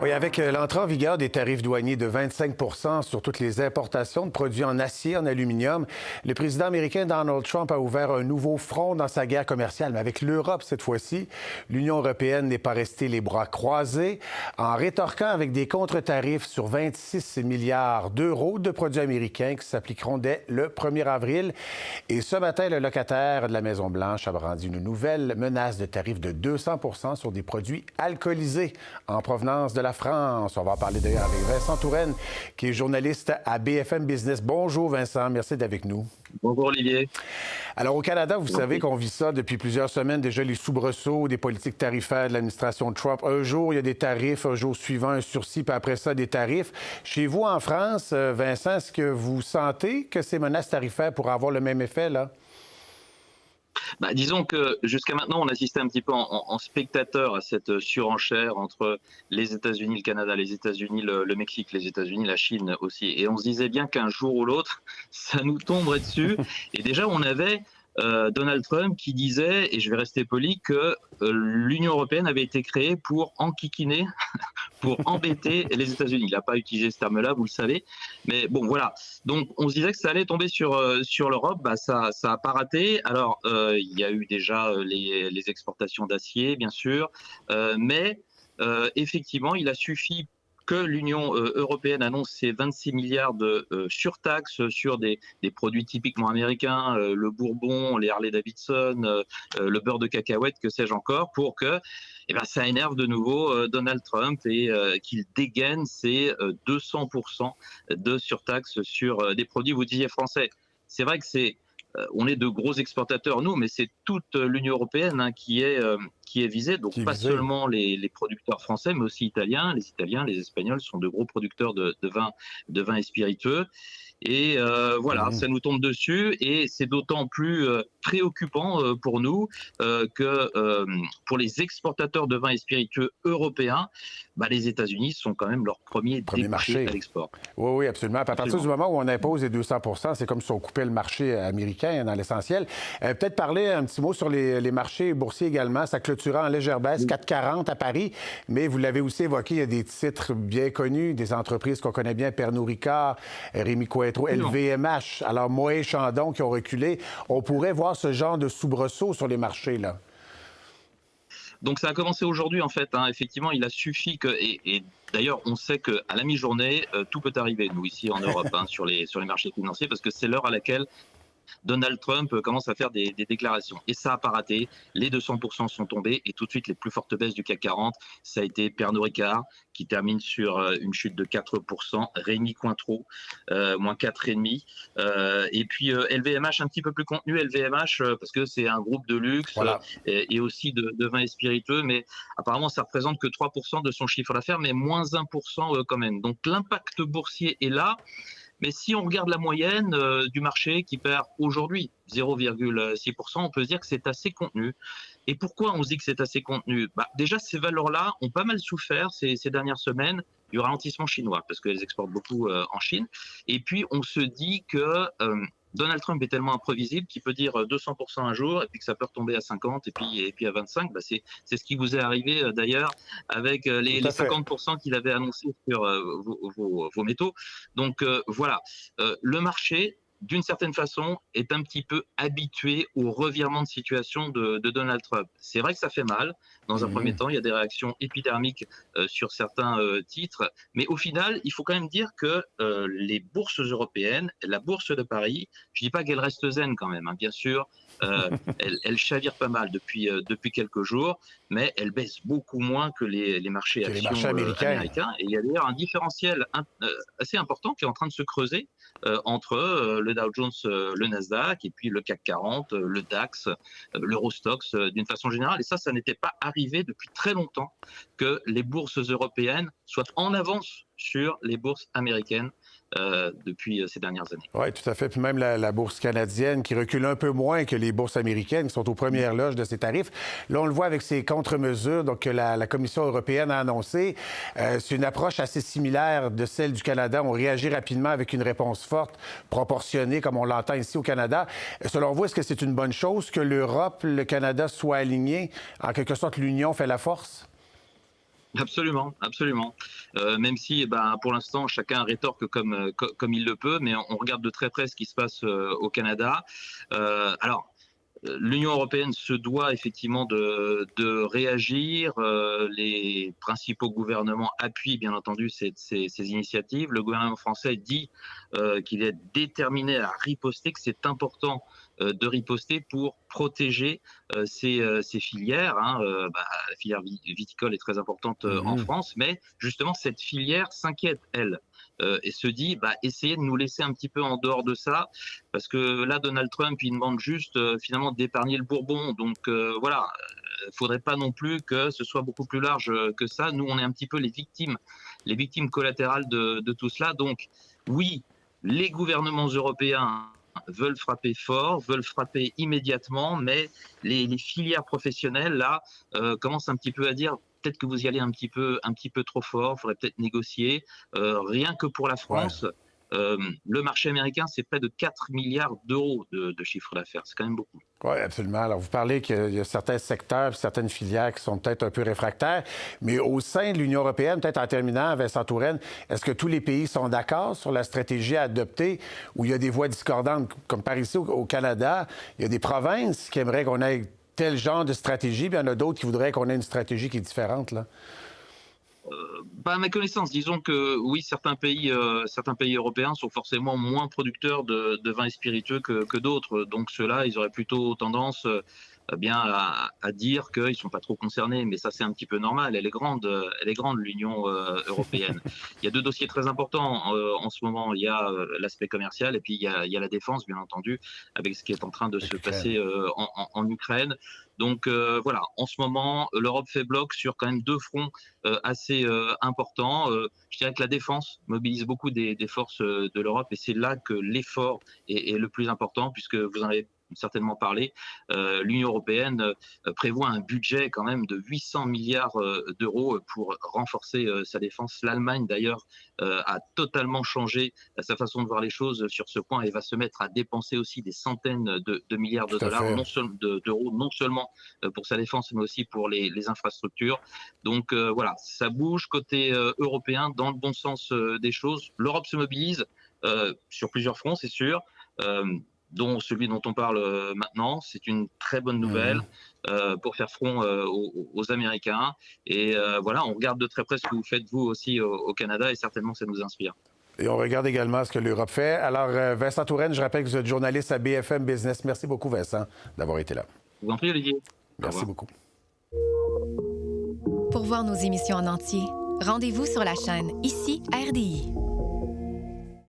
Oui, avec l'entrée en vigueur des tarifs douaniers de 25 sur toutes les importations de produits en acier, en aluminium, le président américain Donald Trump a ouvert un nouveau front dans sa guerre commerciale. Mais avec l'Europe cette fois-ci, l'Union européenne n'est pas restée les bras croisés en rétorquant avec des contre-tarifs sur 26 milliards d'euros de produits américains qui s'appliqueront dès le 1er avril. Et ce matin, le locataire de la Maison-Blanche a brandi une nouvelle menace de tarifs de 200 sur des produits alcoolisés en provenance de la France. On va en parler d'ailleurs avec Vincent Touraine, qui est journaliste à BFM Business. Bonjour Vincent, merci d'être avec nous. Bonjour Olivier. Alors au Canada, vous savez qu'on vit ça depuis plusieurs semaines, déjà les soubresauts des politiques tarifaires de l'administration Trump. Un jour, il y a des tarifs, un jour suivant, un sursis, puis après ça, des tarifs. Chez vous, en France, Vincent, est-ce que vous sentez que ces menaces tarifaires pourraient avoir le même effet, là? Disons que jusqu'à maintenant, on assistait un petit peu en spectateur à cette surenchère entre les États-Unis, le Canada, les États-Unis, le Mexique, les États-Unis, la Chine aussi. Et on se disait bien qu'un jour ou l'autre, ça nous tomberait dessus. Et déjà, on avait Donald Trump qui disait, et je vais rester poli, que l'Union européenne avait été créée pour enquiquiner, pour embêter les États-Unis. Il n'a pas utilisé ce terme-là, vous le savez. Mais bon, voilà. Donc, on se disait que ça allait tomber sur l'Europe. Ça n'a pas raté. Alors, il y a eu déjà les exportations d'acier, bien sûr. Mais effectivement, il a suffi que l'Union européenne annonce ses 26 milliards de surtaxes sur des produits typiquement américains, le Bourbon, les Harley-Davidson, le beurre de cacahuète, que sais-je encore, pour que ça énerve de nouveau Donald Trump et qu'il dégaine ses 200% de surtaxes sur des produits, vous disiez français. C'est vrai que on est de gros exportateurs, nous, mais c'est toute l'Union européenne qui est visée. Donc, pas seulement les producteurs français, mais aussi italiens. Les Italiens, les Espagnols sont de gros producteurs de vin et spiritueux. Et voilà, ça nous tombe dessus. Et c'est d'autant plus préoccupant pour nous que pour les exportateurs de vins et spiritueux européens, les États-Unis sont quand même leur premier marché à l'export. Oui, oui, absolument. À partir du moment où on impose les 200 c'est comme si on coupait le marché américain dans l'essentiel. Peut-être parler un petit mot sur les marchés boursiers également. Ça clôtura en légère baisse, 4,40 à Paris. Mais vous l'avez aussi évoqué, il y a des titres bien connus, des entreprises qu'on connaît bien, Pernod Ricard, Rémy Cointreau, LVMH, alors Moët Chandon qui ont reculé. On pourrait voir ce genre de soubresaut sur les marchés, là. Donc ça a commencé aujourd'hui en fait. Effectivement, il a suffi que et d'ailleurs on sait qu'à la mi-journée tout peut arriver nous ici en Europe sur les marchés financiers parce que c'est l'heure à laquelle Donald Trump commence à faire des déclarations. Et ça n'a pas raté. Les 200% sont tombés et tout de suite, les plus fortes baisses du CAC 40, ça a été Pernod Ricard qui termine sur une chute de 4%, Rémy Cointreau, moins 4,5%. Et puis LVMH, un petit peu plus contenu, LVMH, parce que c'est un groupe de luxe et aussi de vins et spiritueux, mais apparemment, ça représente que 3% de son chiffre d'affaires, mais moins 1% quand même. Donc l'impact boursier est là. Mais si on regarde la moyenne du marché qui perd aujourd'hui 0,6%, on peut se dire que c'est assez contenu. Et pourquoi on se dit que c'est assez contenu? Déjà, ces valeurs-là ont pas mal souffert ces dernières semaines du ralentissement chinois, parce qu'elles exportent beaucoup en Chine. Et puis, on se dit que Donald Trump est tellement imprévisible qu'il peut dire 200% un jour et puis que ça peut retomber à 50 et puis à 25. C'est ce qui vous est arrivé d'ailleurs avec les 50% qu'il avait annoncé sur vos métaux. Donc voilà, le marché, d'une certaine façon, est un petit peu habitué au revirement de situation de Donald Trump. C'est vrai que ça fait mal. Dans un premier temps, il y a des réactions épidermiques sur certains titres. Mais au final, il faut quand même dire que les bourses européennes, la bourse de Paris, je ne dis pas qu'elle reste zen quand même, bien sûr, elle chavire pas mal depuis quelques jours, mais elle baisse beaucoup moins que les marchés actions américains. Et il y a d'ailleurs un différentiel assez important qui est en train de se creuser entre le Dow Jones, le Nasdaq, et puis le CAC 40, le DAX, l'Eurostoxx d'une façon générale. Et ça n'était pas arrivé depuis très longtemps que les bourses européennes soient en avance sur les bourses américaines depuis ces dernières années. Oui, tout à fait. Puis même la bourse canadienne qui recule un peu moins que les bourses américaines qui sont aux premières loges de ces tarifs. Là, on le voit avec ces contre-mesures donc, que la Commission européenne a annoncées. C'est une approche assez similaire de celle du Canada. On réagit rapidement avec une réponse forte, proportionnée, comme on l'entend ici au Canada. Selon vous, est-ce que c'est une bonne chose que l'Europe, le Canada soient alignés? En quelque sorte, l'union fait la force? Absolument, absolument. Même si, pour l'instant, chacun rétorque comme il le peut, mais on regarde de très près ce qui se passe au Canada. Alors, l'Union européenne se doit effectivement de réagir. Les principaux gouvernements appuient bien entendu ces initiatives. Le gouvernement français dit qu'il est déterminé à riposter, que c'est important de riposter pour protéger ces filières. La filière viticole est très importante en Mhm. France, mais justement cette filière s'inquiète, elle, et se dit essayez de nous laisser un petit peu en dehors de ça, parce que là, Donald Trump, il demande juste finalement d'épargner le Bourbon. Donc voilà, il faudrait pas non plus que ce soit beaucoup plus large que ça. Nous, on est un petit peu les victimes collatérales de tout cela. Donc oui, les gouvernements européens veulent frapper fort, veulent frapper immédiatement, mais les filières professionnelles, là, commencent un petit peu à dire peut-être que vous y allez un petit peu trop fort, il faudrait peut-être négocier. Rien que pour la Ouais. France, le marché américain, c'est près de 4 milliards d'euros de chiffre d'affaires. C'est quand même beaucoup. Oui, absolument. Alors, vous parlez qu'il y a certains secteurs, certaines filières qui sont peut-être un peu réfractaires, mais au sein de l'Union européenne, peut-être en terminant, Vincent Touraine, est-ce que tous les pays sont d'accord sur la stratégie à adopter ou il y a des voix discordantes, comme par ici au Canada, il y a des provinces qui aimeraient qu'on ait tel genre de stratégie, puis il y en a d'autres qui voudraient qu'on ait une stratégie qui est différente, là? À ma connaissance, disons que oui, certains pays européens sont forcément moins producteurs de vins et spiritueux que d'autres. Donc ceux-là, ils auraient plutôt tendance bien à dire qu'ils sont pas trop concernés. Mais ça, c'est un petit peu normal. Elle est grande l'Union européenne. Il y a deux dossiers très importants en ce moment. Il y a l'aspect commercial et puis il y a la défense, bien entendu, avec ce qui est en train de Avec se l'Ukraine. passer en Ukraine. Donc voilà, en ce moment, l'Europe fait bloc sur quand même deux fronts assez important. Je dirais que la défense mobilise beaucoup des forces de l'Europe et c'est là que l'effort est le plus important, puisque vous en avez certainement parlé. L'Union européenne prévoit un budget quand même de 800 milliards d'euros pour renforcer sa défense. L'Allemagne d'ailleurs a totalement changé sa façon de voir les choses sur ce point et va se mettre à dépenser aussi des centaines de milliards de Tout à dollars, fait. d'euros, non seulement pour sa défense mais aussi pour les infrastructures. Donc voilà, ça bouge côté européen dans le bon sens des choses. L'Europe se mobilise sur plusieurs fronts, c'est sûr, euh, dont celui dont on parle maintenant. C'est une très bonne nouvelle Mhm. pour faire front aux Américains. Et voilà, on regarde de très près ce que vous faites vous aussi au Canada et certainement ça nous inspire. Et on regarde également ce que l'Europe fait. Alors, Vincent Touraine, je rappelle que vous êtes journaliste à BFM Business. Merci beaucoup, Vincent, d'avoir été là. Je vous en prie, Olivier. Au Merci revoir. beaucoup. Pour voir nos émissions en entier, rendez-vous sur la chaîne Ici RDI.